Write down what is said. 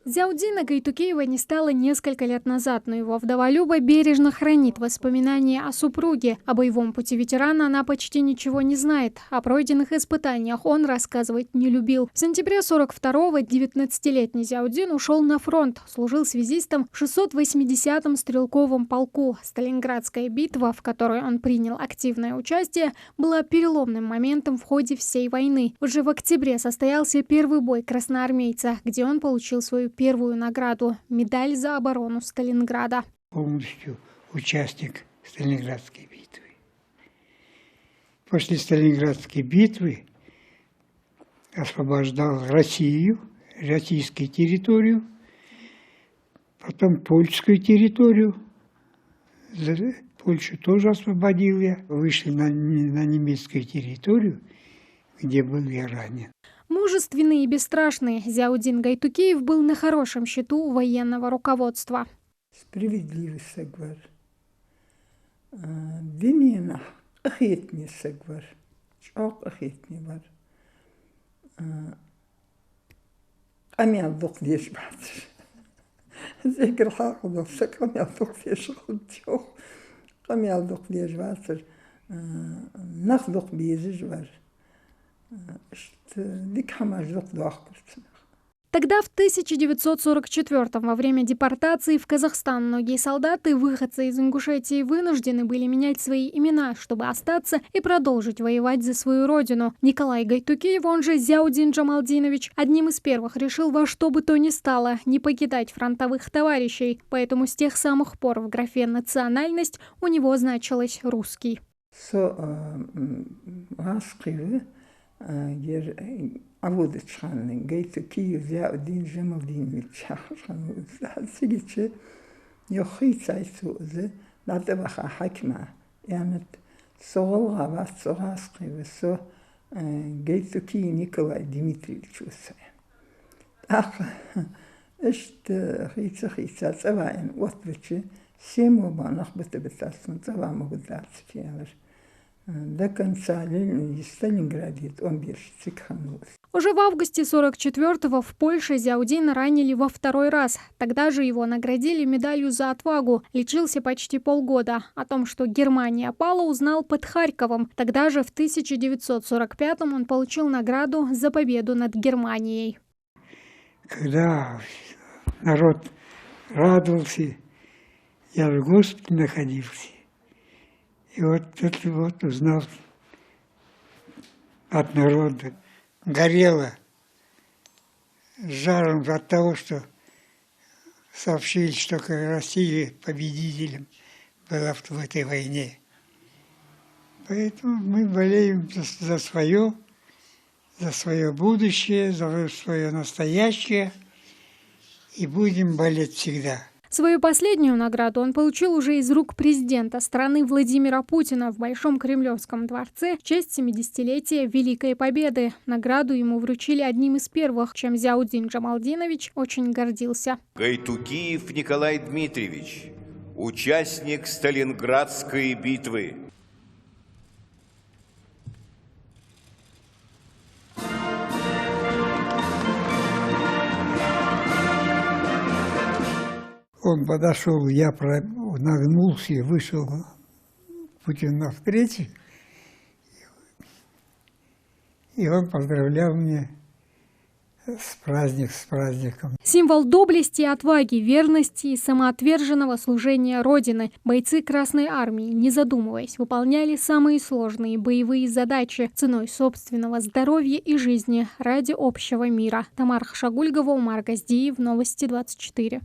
Зяудина Гайтукеева не стало несколько лет назад, но его вдова Люба бережно хранит воспоминания о супруге. О боевом пути ветерана она почти ничего не знает. О пройденных испытаниях он рассказывать не любил. В сентябре 42-го 19-летний Зяудин ушел на фронт, служил связистом в 680-м стрелковом полку. Сталинградская битва, в которой он принял активное участие, была переломным моментом в ходе всей войны. Уже в октябре состоялся первый бой красноармейца, где он получил свою первую награду – медаль за оборону Сталинграда. Полностью участник Сталинградской битвы. После Сталинградской битвы освобождал Россию, российскую территорию, потом польскую территорию. Польшу тоже освободил я. Вышли на немецкую территорию, где был я ранен. Мужественный и бесстрашный, Зяудин Гайтукеев был на хорошем счету у военного руководства. Справедливость, говорю. Динина, ахетниса, говорю. Çok ахетни var. Камялдук деш батыр. Зекер хақыдук, камялдук деш худчук. Камялдук деш батыр. Нақдук безиж бар. Тогда, в 1944-м, во время депортации в Казахстан, многие солдаты, выходцы из Ингушетии, вынуждены были менять свои имена, чтобы остаться и продолжить воевать за свою родину. Николай Гайтукеев, он же Зяудин Джамалдинович, одним из первых решил во что бы то ни стало не покидать фронтовых товарищей, поэтому с тех самых пор в графе «национальность» у него значилось «русский». Аводы чханны, Гайтукеев Зяудин Джамалдинович чханны, сигиче, йохицайсу зе, надаваха хакма, янет соголга вас согаскиве со Гайтукеев Николай Дмитриевич усай. Ах, эшт хица цаваин, вот вече, сему банах бетебетасын цаваму гудацки, ялер. До конца Сталинграде он бежит. Уже в августе 44-го в Польше Зяудина ранили во второй раз. Тогда же его наградили медалью за отвагу. Лечился почти полгода. О том, что Германия пала, узнал под Харьковом. Тогда же в 1945-м он получил награду за победу над Германией. Когда народ радовался, я в госпитале находился. И вот это вот узнал от народа. Горело жаром от того, что сообщили, что Россия победителем была в этой войне. Поэтому мы болеем за свое будущее, за свое настоящее и будем болеть всегда. Свою последнюю награду он получил уже из рук президента страны Владимира Путина в Большом Кремлевском дворце в честь 70-летия Великой Победы. Награду ему вручили одним из первых, чем Зяудин Джамалдинович очень гордился. Гайтукеев Николай Дмитриевич, участник Сталинградской битвы. Он подошел, я нагнулся и вышел Путин навстречу. И он поздравлял меня с праздником. Символ доблести и отваги, верности и самоотверженного служения Родины. Бойцы Красной Армии, не задумываясь, выполняли самые сложные боевые задачи ценой собственного здоровья и жизни ради общего мира. Тамара Хашагульгова, Умар Газдиев, Новости 24.